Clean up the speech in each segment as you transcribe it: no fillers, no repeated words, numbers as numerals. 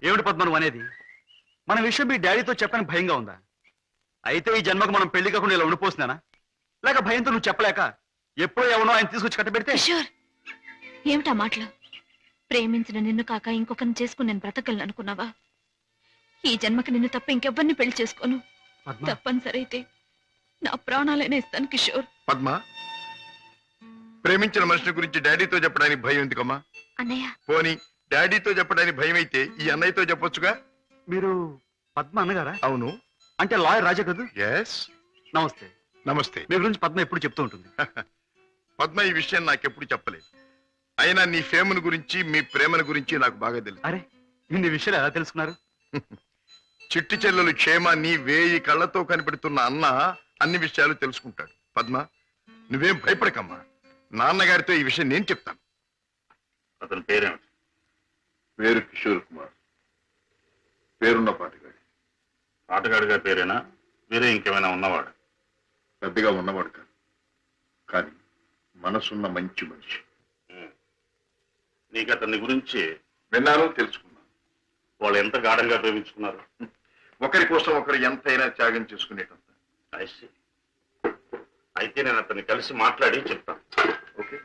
ఏమిటి పద్మ నువ్వు అనేది? మన విషయం మీ డాడీతో చెప్పని భయంగా ఉందా? అయితే ఈ జన్మకు మనం పెళ్లి కాకుండా ఇలా ఉండిపోతున్నానా? లేక భయంతో నువ్వు చెప్పలేక ఎప్పుడో ఎవనో ఆయన తీసుకొచ్చి కట్టబెడితే? కిషోర్, ఏమిటా మాటలు? ప్రేమించిన నిన్ను కాక ఇంకొకరిని చేసుకుని నేను బ్రతకలను అనుకున్నావా? ఈ జన్మకి నిన్ను తప్ప ఇంకెవ్వరిని పెళ్లి చేసుకోను. తప్పనిసరి అయితే నా ప్రాణాలైనా ఇస్తాను కిషోర్. పద్మ, ప్రేమించిన మనిషిని గురించి డాడీతో చెప్పడానికి భయం ఎందుకమ్మా? అన్నయ్య, పోనీ డాడీతో చెప్పడానికి భయం అయితే ఈ అన్నయ్యతో చెప్పొచ్చుగా. మీరు పద్మ అన్నగారా? అవును. అంటే లాయర్ రాజా కదా? ఎస్. నమస్తే. నమస్తే. మీ గురించి పద్మ ఎప్పుడు చెప్తూ ఉంటుంది. పద్మ ఈ విషయం నాకెప్పుడు చెప్పలేదు. అయినా నీ ఫేమును గురించి మీ ప్రేమను గురించి నాకు బాగా తెలుసు. అరే, ఇన్ని విషయాలు ఎలా తెలుసుకున్నారు? చిట్టి చెల్లెలు క్షేమాన్ని 1000 కళ్ళతో కనిపెడుతున్న అన్న అన్ని విషయాలు తెలుసుకుంటాడు. పద్మ, నువ్వేం భయపడకమ్మా. నాన్నగారితో ఈ విషయం నేను చెప్తాను. అతని పేరేమిటి? పేరు కిషోర్ కుమార్. పేరున్న పాటగాడి. ఆటగాడిగా పేరేనా? వేరే ఇంకేమైనా ఉన్నవాడు? పెద్దగా ఉన్నవాడు కాదు, కానీ మనసున్న మంచి మనిషి. నీకు అతని గురించి విన్నాను, తెలుసుకున్నాను. వాళ్ళు ఎంత గాఢంగా ప్రేమించుకున్నారు? ఒకరి కోసం ఒకరు ఎంతైనా త్యాగం చేసుకునేటంత. అయితే నేను అతన్ని కలిసి మాట్లాడి చెప్తాను. Okay.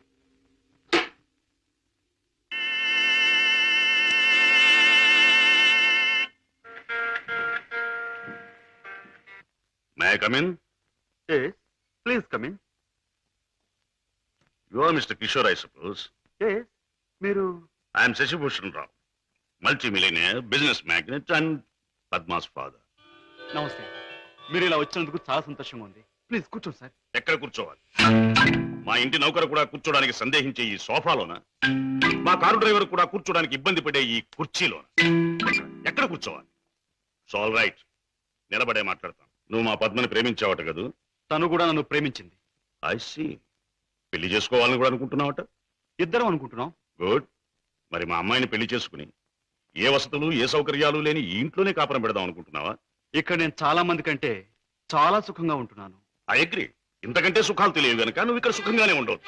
May I come in? Please come in. You are mister Kishore, I suppose. మీరు? I'm Shashibhushan Rao, multi millionaire, business magnate and Padma's father. నమస్తే. మీరు ఇలా వచ్చినందుకు చాలా సంతోషంగా ఉంది. ప్లీజ్ కూర్చోండి సార్. ఎక్కడ కూర్చోవాలి? మా ఇంటి నౌకరు కూడా కూర్చోడానికి సందేహించే ఈ సోఫాలోనా? మా కారు డ్రైవర్ కూడా కూర్చోడానికి ఇబ్బంది పడే ఈ కుర్చీలోనా? ఎక్కడ కూర్చోవాలి? ఆల్ రైట్, నిలబడే మాట్లాడతాను. నువ్వు మా పద్మని ప్రేమించావట కదూ? తను కూడా నన్ను ప్రేమించింది. I see. పెళ్లి చేసుకోవాలని కూడా అనుకుంటున్నావట? ఇద్దరం అనుకుంటున్నాం. గుడ్. మరి మా అమ్మాయిని పెళ్లి చేసుకుని ఏ వసతులు ఏ సౌకర్యాలు లేని ఈ ఇంట్లోనే కాపురం పెడదాం అనుకుంటున్నావా? ఇక్కడ నేను చాలా మంది కంటే చాలా సుఖంగా ఉంటున్నాను. I agree. ఇంతకంటే సుఖాలు తెలియవు గనక నువ్వు ఇక్కడ సుఖంగానే ఉండవు.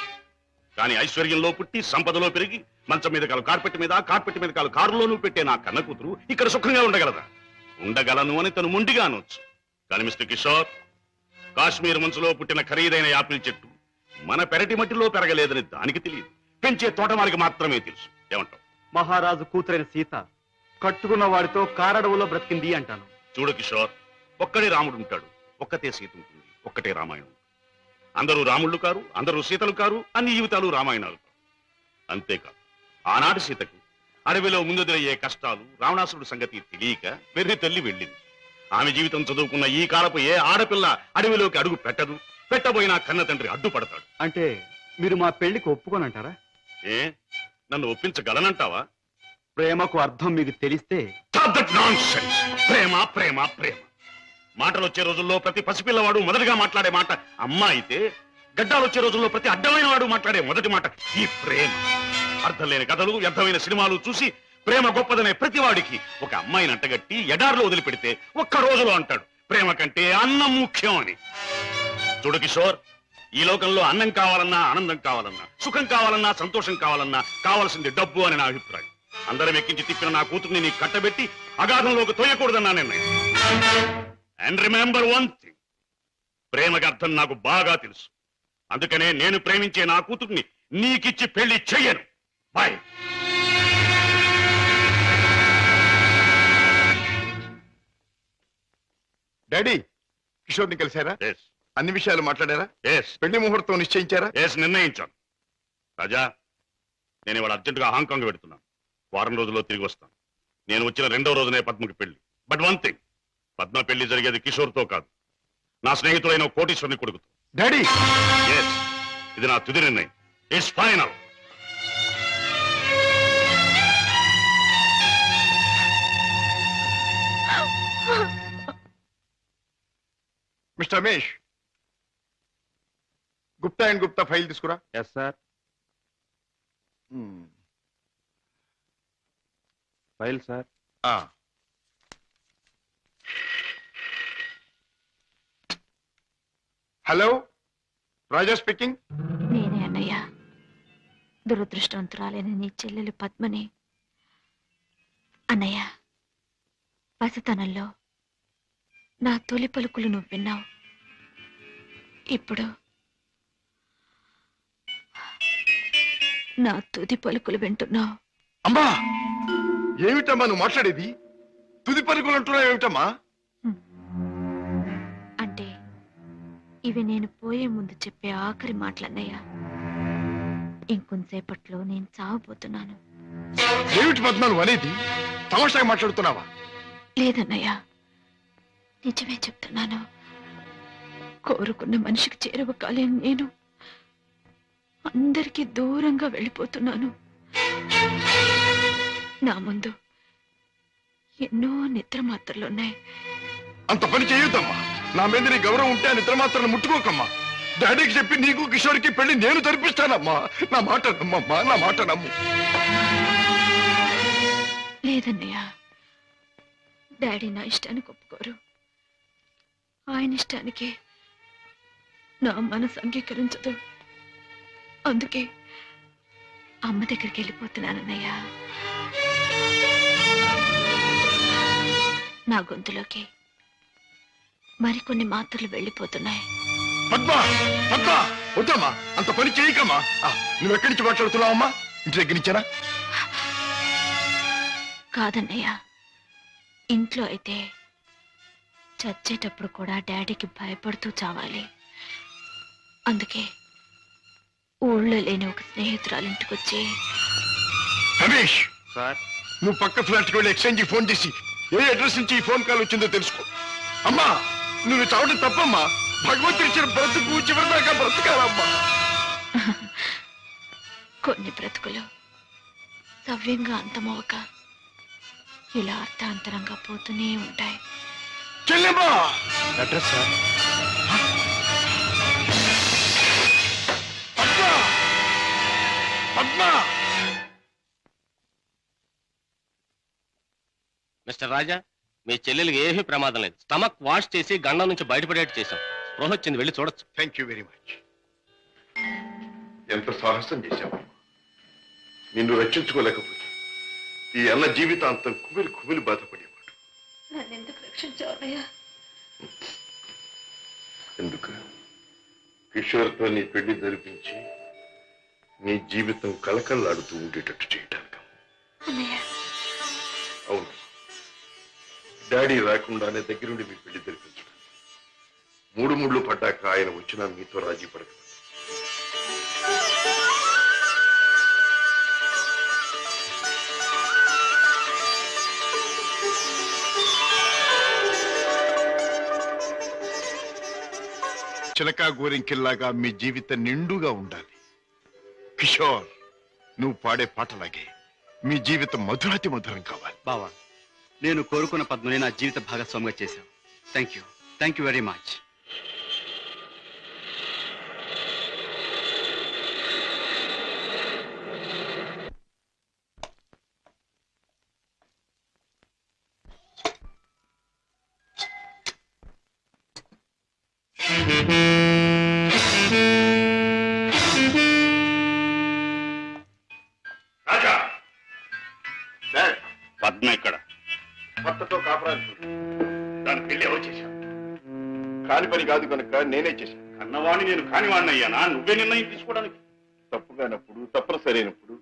కానీ ఐశ్వర్యంలో పుట్టి సంపదలో పెరిగి మంచం మీద కాలు కార్పెట్ మీద, కార్పెట్ మీద కాలు కారులోనూ పెట్టే నా కన్న కూతురు ఇక్కడ సుఖంగా ఉండగలదా? ఉండగలను అని తను ముండిగా అనొచ్చు. కానీ మిస్టర్ కిషోర్, కాశ్మీర్ మంచులో పుట్టిన ఖరీదైన యాపిల్ చెట్టు మన పెరటి మట్టిలో పెరగలేదని దానికి తెలియదు. పెంచే తోటమాలికి మాత్రమే తెలుసు. ఏమంటావు? మహారాజు కూతురైన సీత కట్టుకున్న వాడితో కారడవులో బ్రతికింది అంటాను. చూడు కిషోర్, ఒక్కడే రాముడు ఉంటాడు, ఒక్కతే సీత ఉంటుంది, ఒక్కటే రామాయణం. అందరూ రాముళ్ళు కారు, అందరూ సీతలు కారు, అన్ని జీవితాలు రామాయణాలు కారు. అంతేకాదు, ఆనాటి సీతకు అడవిలో ముందెదురయ్యే కష్టాలు, రావణాసురుడు సంగతి తెలియక వెర్రి తల్లి వెళ్ళింది. ఆమె జీవితం చదువుకున్న ఈ కాలపు ఏ ఆడపిల్ల అడవిలోకి అడుగు పెట్టదు. పెట్టబోయినా కన్న తండ్రి అడ్డుపడతాడు. అంటే మీరు మా పెళ్లికి ఒప్పుకోనంటారా? ఏ, నన్ను ఒప్పించగలనంటావా? ప్రేమకు అర్థం మీకు తెలిస్తే. ప్రేమ ప్రేమ ప్రేమ మాటలు వచ్చే రోజుల్లో ప్రతి పసిపిల్లవాడు మొదటిగా మాట్లాడే మాట అమ్మ అయితే, గడ్డాలు వచ్చే రోజుల్లో ప్రతి అడ్డమైన వాడు మాట్లాడే మొదటి మాట ఈ ప్రేమ. అర్థం లేని కథలు, వ్యర్థమైన సినిమాలు చూసి ప్రేమ గొప్పదనే ప్రతివాడికి ఒక అమ్మాయిని అంటగట్టి ఎడార్లో వదిలిపెడితే ఒక్క రోజులో అంటాడు ప్రేమ కంటే అన్నం ముఖ్యం అని. చూడు కిషోర్, ఈ లోకంలో అన్నం కావాలన్నా, ఆనందం కావాలన్నా, సుఖం కావాలన్నా, సంతోషం కావాలన్నా కావాల్సింది డబ్బు అని నా అభిప్రాయం. అందరం ఎక్కించి తిప్పిన నా కూతుర్ని నీకు కట్టబెట్టి అగాధంలోకి తోయకూడదన్నా నిర్ణయం. అండ్ రిమెంబర్ వన్ థింగ్, ప్రేమకి అర్థం నాకు బాగా తెలుసు. అందుకనే నేను ప్రేమించే నా కూతుర్ని నీకిచ్చి పెళ్లి చెయ్యను. బాయ్. డాడీ, కిషోర్ని కలిశారా? ఎస్. అన్ని విషయాలు మాట్లాడారా? ఎస్. పెళ్లి ముహూర్తం నిశ్చయించారా? ఎస్, నిర్ణయించాను. రాజా, నేను ఇవాళ అర్జెంటుగా హాంకాంగ్ పెడుతున్నాను. వారం రోజుల్లో తిరిగి వస్తాను. నేను వచ్చిన 2వ రోజునే పద్మకి పెళ్లి. బట్ వన్ థింగ్, పద్మ పెళ్లి జరిగేది కిషోర్తో కాదు, నా స్నేహితుడైన కోటీశ్వరుని కొడుకుతో. డాడీ, ఎస్, ఇది నా తుది నిర్ణయం. It's final. Mister Ramesh, Gupta and Gupta file తీసుకురా. Yes sir. File sir. Hello, Raja speaking. నేనే అన్నయ్య. దురదృష్టవంతురాలైన నీ చెల్లెలు పద్మని. అన్నయ్య, పసితనంలో నా తొలి పలుకులు నువ్వు విన్నావు. ఇప్పుడు నా తుది పలుకులు వింటున్నావు. అమ్మా ఏమిటమ్మా నువ్వు మాట్లాడేది? తుది పలుకులు అంటున్నావు ఏమిటమ్మా? అంటే ఇవి నేను పోయే ముందు చెప్పే ఆఖరి మాటలన్నయ్యా. ఇంకొంతసేపట్లో నేను చావబోతున్నాను. ఏమిటి పద్మ నువ్వు అనేది? తమాషాగా మాట్లాడుతున్నావా? లేదన్నయ్యా, నిజమే చెప్తున్నాను. కోరుకున్న మనిషికి చేరువ కాలేను నేను అందరికీ దూరంగా వెళ్ళిపోతున్నాను. నా ముందు ఎన్నో నిద్ర మాత్రలున్నాయి. అంత పని చేయొద్దమ్మా. నా మీద నీ గౌరవం ఉంటే ఆ నిద్ర మాత్రం ముట్టుకోకమ్మా. డాడీకి చెప్పి నీకు కిషోర్కి పెళ్లి నేను జరిపిస్తానమ్మా. నా మాట నమ్మమ్మా, నా మాట నమ్ము. లేదన్నయ్యా, డాడీ నా ఇష్టానికి ఒప్పుకోరు. ఆయన ఇష్టానికి నా మనసు అంగీకరించదు. అందుకే అమ్మ దగ్గరికి వెళ్ళిపోతున్నానన్నయ్యా. నా గొంతులోకి మరికొన్ని మాత్రలు వెళ్ళిపోతున్నాయి. పద్మ పద్మ వద్దమ్మా, అంత పని చేయకమ్మా. నువ్వెక్కడి నుంచి మాట్లాడుతున్నావమ్మా? ఇంటి దగ్గర నుంచేనా? కాదన్నయ్యా, ఇంట్లో అయితే చచ్చేటప్పుడు కూడా డాడీకి భయపడుతూ చావాలి. అందుకే ఊళ్ళో లేని ఒక స్నేహితురాలు ఇంటికొచ్చి. రమేష్ సార్, నువ్వు పక్క ఫ్లాట్కి వెళ్ళి ఎక్స్చేంజ్ ఫోన్ చేసి ఏ అడ్రస్ నుంచి ఈ ఫోన్ కాల్ వచ్చిందో తెలుసుకో. అమ్మా నువ్వు చావడం తప్పమ్మా. భగవంతుడు ఇచ్చిన బ్రతుకు చివరిదాకా బ్రతకాలమ్మా. కొన్ని బ్రతుకులు సవ్యంగా అంతమవక ఇలా అర్థాంతరంగా పోతూనే ఉంటాయి. చెల్లెమ్మా address sir. Padma Padma mister Raja, మీ చెల్లెలికి ఏమీ ప్రమాదం లేదు. స్టమక్ వాష్ చేసి గండం నుంచి బయటపడేట్టు చేశాం. స్పృహ వచ్చింది, వెళ్ళి చూడొచ్చు. Thank you very much. ఎంత సాహసం చేశావు. నిన్ను రక్షించుకోలేకపోతే ఈ అన్న జీవితాంతం కుమిలి కుమిలి బాధపడేవాడు. నన్నెందుకు రక్షించావయ్యా? ఎందుకు? కిషోర్తో నీ పెళ్లి జరిపించి నీ జీవితం కలకల్లాడుతూ ఉండేటట్టు చేయటానికి. అన్నయ్య, అవును, డాడీ రాకుండానే దగ్గరుండి మీ పెళ్లి జరిపించడం. మూడు ముళ్ళు పడ్డాక ఆయన వచ్చినా మీతో రాజీ పడక. చిలకా గోరింకిల్లాగా మీ జీవితం నిండుగా ఉండాలి. కిషోర్, నువ్వు పాడే పాటలాగే మీ జీవితం మధురాతి మధురం కావాలి. బావా, నేను కోరుకున్న పద్మని నా జీవిత భాగస్వామిగా చేశావు. Thank you very much. Raja, dad, Padma ఇక్కడ. భర్తతో కాపురాలు దాని పెళ్లి ఎవరు చేశావు? కాని పని కాదు కనుక నేనే చేశాను. కన్నవాణ్ణి నేను కానివాణ్ణి అయ్యానా? నువ్వే నిర్ణయం తీసుకోవడానికి. తప్పుగానప్పుడు తప్పనిసరైనప్పుడు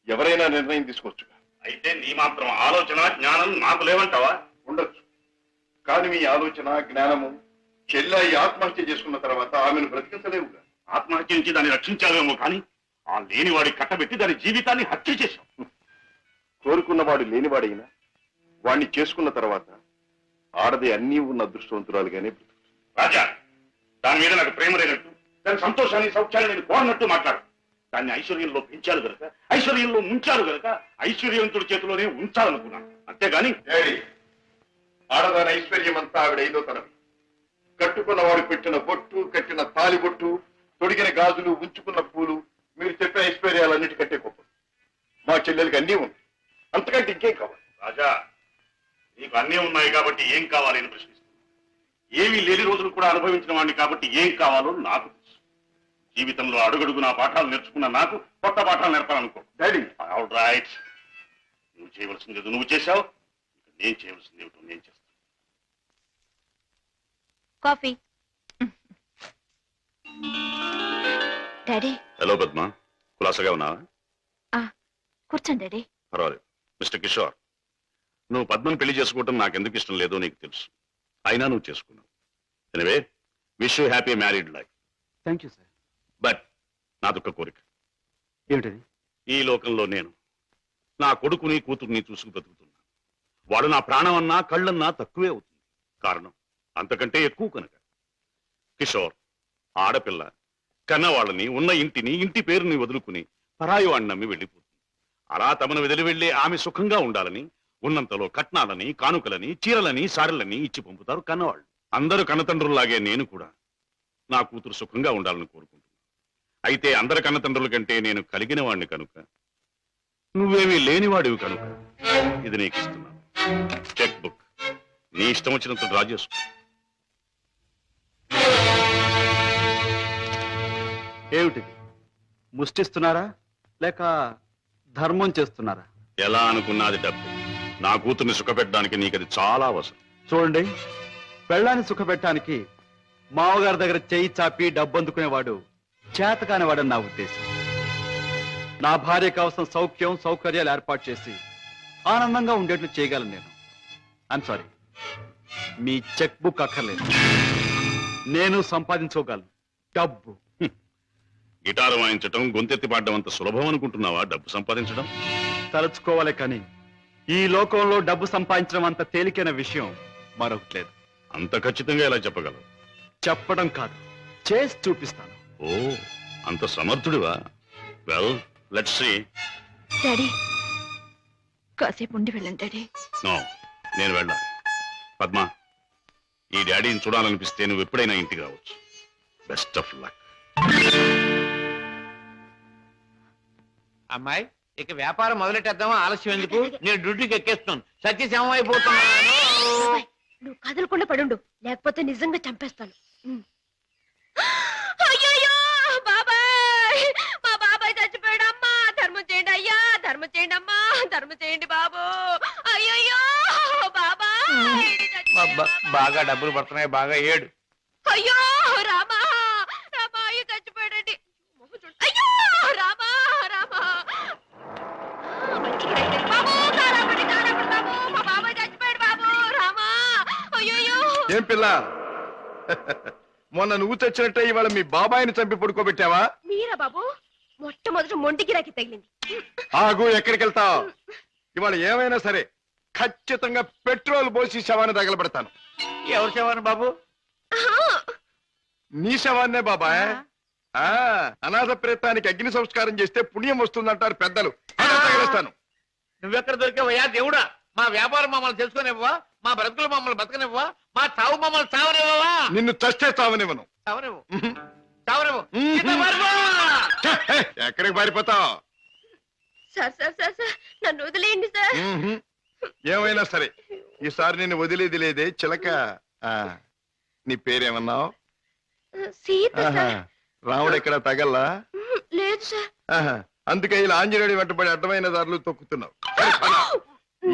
ఎవరైనా నిర్ణయం తీసుకోవచ్చు. అయితే నీ మాత్రం ఆలోచన జ్ఞానం నాకు లేవంటావా? ఉండొచ్చు, కానీ మీ ఆలోచన జ్ఞానము చెల్లాయి ఆత్మహత్య చేసుకున్న తర్వాత ఆమెను బ్రతికించలేవుగా. ఆత్మహత్య నుంచి దాన్ని రక్షించావేమో కానీ ఆ లేనివాడి కట్టబెట్టి దాని జీవితాన్ని హత్య చేశావు. కోరుకున్నవాడు లేనివాడైనా వాణ్ణి చేసుకున్న తర్వాత ఆడది అన్నీ ఉన్న అదృష్టవంతురాలుగానే బ్రతుకుతుంది. రాజా, దాని మీద నాకు ప్రేమ లేనట్టు, దాని సంతోషాన్ని సౌఖ్యాన్ని నేను కోరనట్టు మాట్లాడు. దాన్ని ఐశ్వర్యంలో పెంచాలి గనక, ఐశ్వర్యంలో ముంచాలి గనక ఐశ్వర్యవంతుడి చేతిలోనే ఉంచాలనుకున్నాను. అంతేగాని ఆడదాని ఐశ్వర్యం అంతా ఆవిడ ఐదో తనవి. కట్టుకున్నవాడు పెట్టిన బొట్టు, కట్టిన తాలి బొట్టు, తొడిగిన గాజులు, ఉంచుకున్న పూలు, మీరు చెప్పే ఐశ్వర్యాలన్నిటికంటే గొప్ప. మా చెల్లెలకి అన్నీ ఉంది, అంతకంటే ఇంకేం కావాలి? రాజా, నీకు అన్నీ ఉన్నాయి కాబట్టి ఏం కావాలి అని ప్రశ్నిస్తున్నాను. ఏమీ లేని రోజులు కూడా అనుభవించిన వాడిని కాబట్టి ఏం కావాలో నాకు తెలుసు. జీవితంలో అడుగడుగు నా పాఠాలు నేర్చుకున్న నాకు కొత్త పాఠాలు నేర్పాలనుకో. డాడీ, ఆల్ రైట్, నువ్వు చేయవలసింది నువ్వు చేశావు. నేను చేయవలసింది ఏమిటో నేను చేస్తాను. కాఫీ. డాడీ. హలో పద్మ, కులాసగా ఉన్నావా? కూర్చోండి డాడీ. పర్వాలేదు. మిస్టర్ కిషోర్, నువ్వు పద్మను పెళ్లి చేసుకోవటం నాకెందుకు ఇష్టం లేదో నీకు తెలుసు. అయినా నువ్వు చేసుకున్నావు. Anyway, wish you happy married life. Thank you sir. But నాదొక్క కోరిక. ఏమిటది? ఈ లోకంలో నేను నా కొడుకుని కూతుర్ని చూసుకు బ్రతుకుతున్నా. వాడు నా ప్రాణం అన్నా కళ్ళన్నా తక్కువే అవుతుంది. కారణం అంతకంటే ఎక్కువ కనుక. కిషోర్, ఆడపిల్ల కన్నవాళ్ళని, ఉన్న ఇంటిని, ఇంటి పేరుని వదులుకుని పరాయి వాడిని నమ్మి వెళ్ళిపోతుంది. అలా తమను వదిలి వెళ్ళి ఆమె సుఖంగా ఉండాలని ఉన్నంతలో కట్నాలని, కానుకలని, చీరలని, సారెలని ఇచ్చి పంపుతారు కన్నవాళ్ళు. అందరూ కన్నతండ్రుల్లాగే నేను కూడా నా కూతురు సుఖంగా ఉండాలని కోరుకుంటున్నాను. అయితే అందరి కన్నతండ్రుల కంటే నేను కలిగిన వాడిని కనుక, నువ్వేమీ లేనివాడివి కనుక ఇది నీకు ఇస్తున్నాను. Cheque book. నీ ఇష్టం వచ్చినంత డ్రా చేసుకో. ఏమిటిది? ముష్టిస్తున్నారా లేక ధర్మం చేస్తున్నారా? ఎలా అనుకున్నది డబ్బు. నా కూతుర్ని సుఖపెట్టడానికి నీకది చాలా అవసరం. చూడండి, పెళ్ళాన్ని సుఖపెట్టడానికి మామగారి దగ్గర చేయి చాపి డబ్బు అందుకునేవాడు చేతకానివాడని నా ఉద్దేశం. నా భార్య కావలసిన సౌఖ్యం సౌకర్యాలు ఏర్పాటు చేసి ఆనందంగా ఉండేట్లు చేయగలను నేను. I'm sorry, me cheque book అక్కర్లేదు. నేను సంపాదించుకోగలను డబ్బు. గిటారు వాయించడం, గొంతెత్తి పాడడం అంత సులభం అనుకుంటున్నావా డబ్బు సంపాదించడం? తలుచుకోవాలి కానీ ఈ లోకంలో డబ్బు సంపాదించడం అంత తేలికైన విషయం మరొకటి లేదు. అంత ఖచ్చితంగా ఎలా చెప్పగలవు? చెప్పడం కాదు, చేసి చూపిస్తాను. ఓ, అంత సమర్థుడివా? Well, let's see. డాడీ, కాసేపు ఉండి వెళ్ళండి డాడీ. నో, నేను వెళ్ళాలి. పద్మ, ఈ డాడీని చూడాలనిపిస్తే నువ్వు ఎప్పుడైనా ఇంటికి రావచ్చు. Best of luck. అమ్మాయి, ఇక వ్యాపారం మొదలెట్టేద్దామా? ఆలస్యం ఎందుకు? నేను డ్యూటీకి ఎక్కేస్తున్నాను. సత్యశమం అయిపోతున్నాను. నువ్వు కదలకుండా పడుండు, లేకపోతే నిజంగా చంపేస్తాను. అయ్యయ్యో, బాబాయ్, మా బాబాయ్ చచ్చిపోయాడు. అమ్మా, ధర్మం చేయండి అయ్యా, ధర్మం చేయండి అమ్మా, ధర్మం చేయండి బాబు. అయ్యయ్యో బాబాయ్ చచ్చిపోయాడు. బాగా డబ్బులు పడుతున్నాయి, బాగా ఏడు. అయ్యో రామా, రామా, అయ్యో చచ్చిపోయాడండి. అయ్యో రామా, రామా బాబు, కారాపడి బాబు, మా బాబాయ్ చచ్చిపోయాడు బాబు. రామా, అయ్యో. ఏం పిల్ల, మొన్న నువ్వు తెచ్చినట్టే ఇవాళ మీ బాబాయిని చంపి పడుకోబెట్టావా? మీరా బాబు? మొట్టమొదటి మొండి గిరాకి తగిలింది. ఆగు, ఎక్కడికి వెళ్తావు? ఇవాళ ఏమైనా సరే ఖచ్చితంగా పెట్రోల్ పోసి శవాన్ని తగలబెడతాను. ఎవరు శవాన్ని బాబు? నీ శవాన్నే బాబాయ్. అనాథ ప్రేతానికి అగ్ని సంస్కారం చేస్తే పుణ్యం వస్తుందంటారు పెద్దలు. తగలేస్తాను. నువ్వెక్కడ దొరికావయ్యా దేవుడా? మా వ్యాపారం మమ్మల్ని తెలుసుకునివ్వవా? మా బ్రతుకులు మమ్మల్ని బతకనివ్వవా? మా చావు మమ్మల్ని చావనివ్వవా? నిన్ను చస్తే చావనివ్వను. చావనివ్వు, చావనివ్వు. ఎక్కడికి పారిపోతావు? సార్ సార్ సార్ సార్, నన్ను వదిలేయండి సార్. ఏమైనా సరే ఈసారి నేను వదిలేది లేదే చిలక. నీ పేరేమన్నావు? సీత సార్. రాముడు ఎక్కడ తగల్లా? లేదు సార్. అందుకే ఇలా ఆంజనేయుడి వెంటబడి అడ్డమైన దారులు తొక్కుతున్నావు.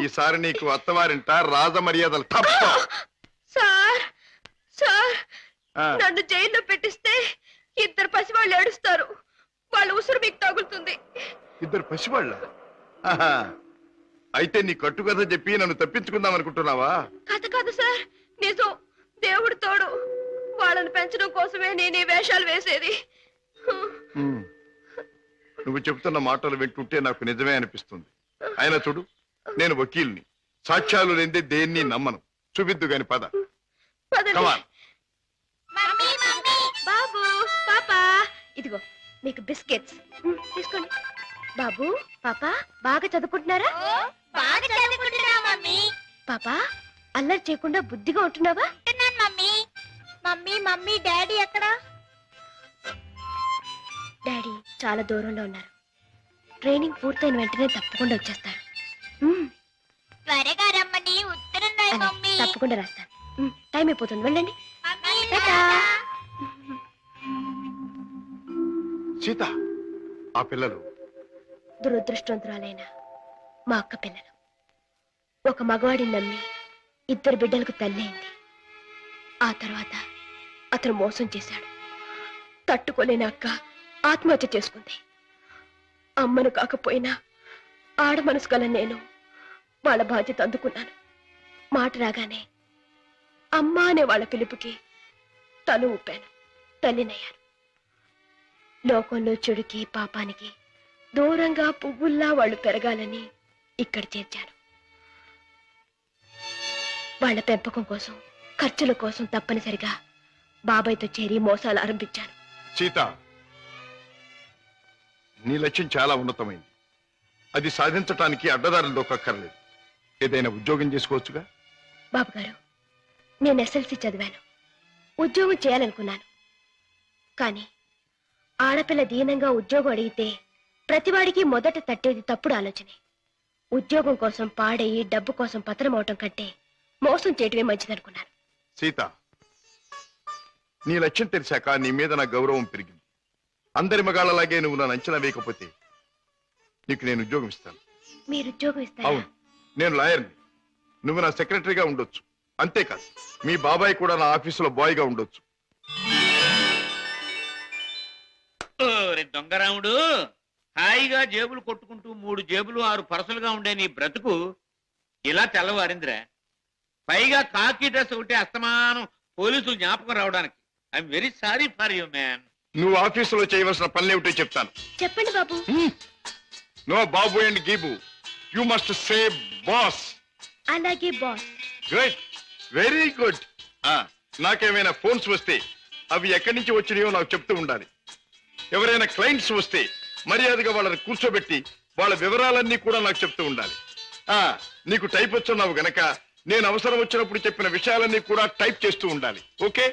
ఈసారి నీకు అత్తవారింట రాజ మర్యాదలు తప్ప. సార్ సార్, నన్ను జైల్లో పెట్టిస్తే ఇద్దరు పసివాళ్ళు ఏడుస్తారు. వాళ్ళ ఉసురు మీకు తగులుతుంది. ఇద్దరు పసివాళ్ళ? అయితే నీ కట్టుకథ చెప్పి నన్ను తప్పించుకుందాం అనుకుంటున్నావా? కథ కాదు సార్, నిజం. దేవుడు తోడు. వాళ్ళని పెంచడం కోసమే నేను ఈ వేషాలు వేసేది. నువ్వు చెబుతున్న మాటలు వింటుంటే నాకు నిజమే అనిపిస్తుంది. అయినా చూడు, నేను వకీల్ని. సాక్ష్యాలు లేదే దేన్ని నమ్మను. చూపిద్దు గాని పద. పదండి. బాబు, పాపా, ఇదిగో మీకు బిస్కెట్స్ తీసుకోండి. బాబు, పాపా, బాగా చదువుకుంటున్నారా? బాగా చదువుకుంటున్నా మమ్మీ. పాపా, అల్లరి చేయకుండా బుద్ధిగా ఉంటున్నావా? మమ్మీ మమ్మీ మమ్మీ డాడీ ఎక్కడ? డాడీ చాలా దూరంలో ఉన్నారు. ట్రైనింగ్ పూర్తయిన వెంటనే తప్పకుండా వచ్చేస్తారు. త్వరగా రమ్మని ఉత్తరం రాయి మమ్మీ. తప్పకుండా రాస్తాను. టైం అయిపోతుంది, వెళ్ళండి. మమ్మీ, టాటా. సీత, ఆ పిల్లలు దురదృష్టవంతురాలైన మా అక్క పిల్లలు. ఒక మగవాడిని నమ్మి 2 బిడ్డలకు తల్లి అయింది. ఆ తర్వాత అతను మోసం చేశాడు. తట్టుకోలేని అక్క ఆత్మహత్య చేసుకుంది. అమ్మను కాకపోయినా ఆడ మనసు గల నేను వాళ్ళ బాధ్యత అందుకున్నాను. మాట రాగానే అమ్మ అనే వాళ్ళ పిలుపుకి తల ఊపాను. తల్లినయ్యాను. లోకంలో చెడుకి పాపానికి దూరంగా పువ్వుల్లా వాళ్ళు పెరగాలని ఇక్కడ చేర్చాను. వాళ్ళ పెంపకం కోసం, ఖర్చుల కోసం తప్పనిసరిగా బాబాయ్తో చేరి మోసాలు ఆరంభించాను. సీత, నీ లక్ష్యం చాలా ఉన్నతమైంది. అది సాధించటానికి అడ్డదారులు దొక్కక్కర్లేదు. ఏదైనా ఉద్యోగం చేసుకోవచ్చుగా. బాబుగారు, నేను ఎస్ఎల్సి చదివాను. ఉద్యోగం చేయాలనుకున్నాను. కానీ ఆడపిల్ల దీనంగా ఉద్యోగం అడిగితే ప్రతివాడికి మొదట తట్టేది తప్పుడు ఆలోచనే. ఉద్యోగం కోసం పాడయి డబ్బు కోసం పతనమవటం కంటే మోసం చేయటమే మంచిదనుకున్నాను. సీత, నీ లక్ష్యం తెలిసాక నీ మీద నా గౌరవం పెరిగింది. అందరి మగాళ్ళలాగే నువ్వు నన్ను అంచనా వేయకపోతే నీకు నేను ఉద్యోగం ఇస్తాను. మీరు ఉద్యోగం ఇస్తారా? అవును, నేను లాయర్ని. నువ్వు నా సెక్రటరీగా ఉండొచ్చు. అంతేకాదు, మీ బాబాయ్ కూడా నా ఆఫీసులో బాయ్గా ఉండొచ్చు. దొంగరాముడు, హాయిగా జేబులు కొట్టుకుంటూ 3 జేబులు 6 పరసలుగా ఉండే నీ బ్రతుకు ఇలా తెల్లవారిందిరా. పైగా కాకి డ్రెస్ ఒకటి అస్తమానం పోలీసులు జ్ఞాపకం రావడానికి. I'm very sorry for you man. నువ్వు ఆఫీసులో చేయవలసిన పనులేమిటో చెప్తాను. చెప్పండి బాబు. నో బాబు అండ్ గీబు, యు మస్ట్ సే బాస్. అలాగే బాస్. Good, very good. నాకేమైనా ఫోన్స్ వస్తే అవి ఎక్కడి నుంచి వచ్చినాయో నాకు చెప్తూ ఉండాలి. ఎవరైనా క్లయింట్స్ వస్తే మర్యాదగా వాళ్ళని కూర్చోబెట్టి వాళ్ళ వివరాలన్నీ కూడా నాకు చెప్తూ ఉండాలి. నీకు టైప్ వచ్చున్నావు గనక నేను అవసరం వచ్చినప్పుడు చెప్పిన విషయాలన్నీ కూడా టైప్ చేస్తూ ఉండాలి. ఓకే?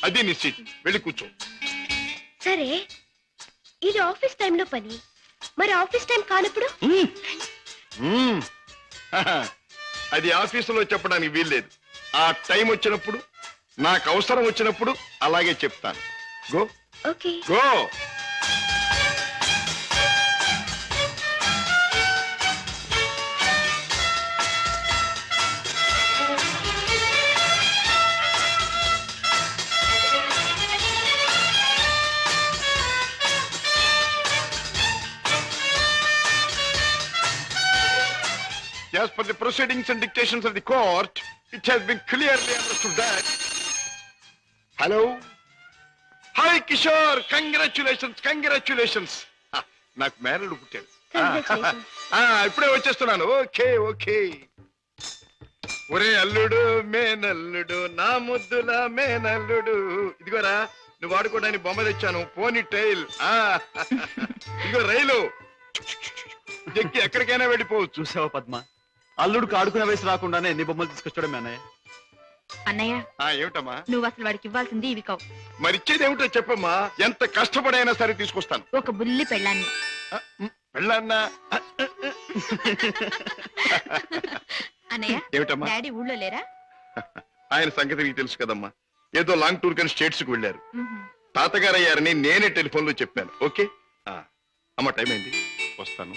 అది నీ సీట్. వెళ్ళి కూర్చో. సరే, ఇది ఆఫీస్ టైంలో పని. మరి ఆఫీస్ టైం కానప్పుడు? అది ఆఫీసులో చెప్పడానికి వీల్లేదు. ఆ టైం వచ్చినప్పుడు, నాకు అవసరం వచ్చినప్పుడు అలాగే చెప్తాను. Go. Okay. Go. As per the proceedings and dictations of the court, it has been clearly understood that... Hello? Hi, Kishore! Congratulations, congratulations! నాకు మేనల్లుడు పుట్టాడు. ఇప్పుడే వచ్చేస్తున్నాను. Okay okay. ఒరే అల్లుడు, మేనల్లుడు, నా ముద్దుల మేనల్లుడు. ఇదిగోరా, నువ్వు వాడుకోవడానికి బొమ్మ తెచ్చాను. పోనీ టైల్. ఇదిగో రైలు ఎక్కి ఎక్కడికైనా వెళ్ళిపోవచ్చు. చూసావా పద్మ, అల్లుడికి ఆడుకునే వయసు రాకుండానే ఎన్ని బొమ్మలు తీసుకొచ్చాడు అన్నయ్య. అన్నయ్య, ఏమిటమ్మా నువ్వు అసలు వాడికి ఇవ్వాల్సింది ఇవి కావు. మరిచ్చేది ఏమిటో చెప్పమ్మా. ఎంత కష్టపడైనా సరే తీసుకొస్తాను. ఒక బుల్లి పెళ్ళాన్ని. పెళ్ళాన్నా? అన్నయ్య, ఏమిటమ్మా? డాడీ ఊళ్ళో లేరా? ఆయన సంగతి నీకు తెలుసు కదమ్మా. ఏదో లాంగ్ టూర్ కానీ స్టేట్స్ కు వెళ్ళారు. తాతగారు అయ్యారని నేనే టెలిఫోన్ లో చెప్పాను. ఓకే అమ్మ, టైం అయింది, వస్తాను.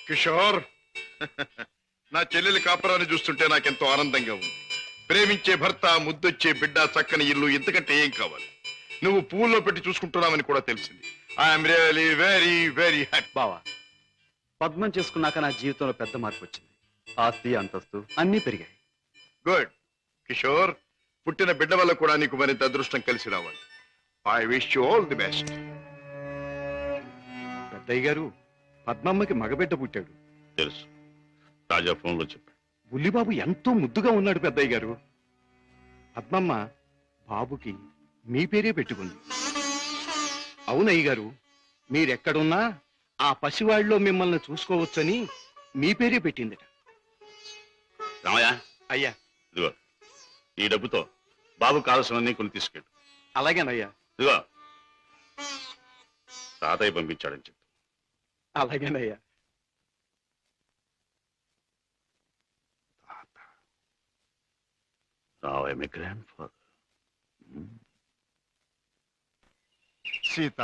కిషోర్, నా చెల్లెలి కాపురాన్ని చూస్తుంటే నాకెంతో ఆనందంగా ఉంది. ప్రేమించే భర్త, ముద్దొచ్చే బిడ్డ, చక్కని ఇల్లు, ఇంతకంటే ఏం కావాలి? నువ్వు పూల్లో పెట్టి చూసుకుంటున్నావని కూడా తెలిసింది. I'm really very very happy. బావా, పద్మం చేసుకున్నాక నా జీవితంలో పెద్ద మార్పు వచ్చింది. ఆస్తి, అంతస్తు అన్నీ పెరిగాయి. గుడ్ కిషోర్, పుట్టిన బిడ్డ వల్ల కూడా నీకు మరింత అదృష్టం కలిసి రావాలి. I wish you all the best. పెద్దయ్య గారు, పద్మమ్మకి మగబిడ్డ పుట్టాడు. తెలుసు, తాజా ఫోన్ లో చెప్పాడు. బుల్లిబాబు ఎంతో ముద్దుగా ఉన్నాడు పెద్దయ్య గారు. పద్మమ్మ బాబుకి మీ పేరే పెట్టుకుంది. అవునయ్య గారు, మీరెక్కడున్నా ఆ పసివాళ్ళలో మిమ్మల్ని చూసుకోవచ్చని మీ పేరే పెట్టిందిట. రామయ్య, అయ్యా. ఇదిగో ఈ డబ్బుతో బాబు కావాల్సినవన్నీ కొన్ని తీసుకెళ్ళు. అలాగేనయ్యా. ఇదిగో తాతయ్య పంపించాడని చెప్పు. అలాగేనయ్యా. సీత,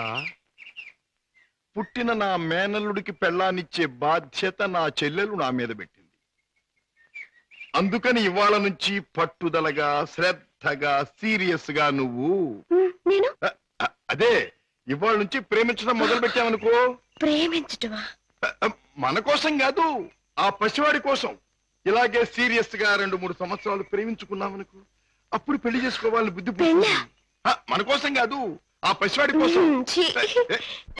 పుట్టిన నా మేనల్లుడికి పెళ్ళానిచ్చే బాధ్యత నా చెల్లెలు నా మీద పెట్టింది. అందుకని ఇవాళ నుంచి పట్టుదలగా శ్రద్ధగా సీరియస్ గా నువ్వు నేను అదే ఇవాళ నుంచి ప్రేమించడం మొదలు పెట్టావనుకో. ప్రేమించటమా? మన కోసం కాదు, ఆ పసివాడి కోసం. ఇలాగే సీరియస్ గా 2-3 సంవత్సరాలు ప్రేమించుకున్నామనుకో, అప్పుడు పెళ్లి చేసుకోవాలని బుద్ధి పుడుతుంది. మన కోసం కాదు, ఆ పసివాడి కోసం.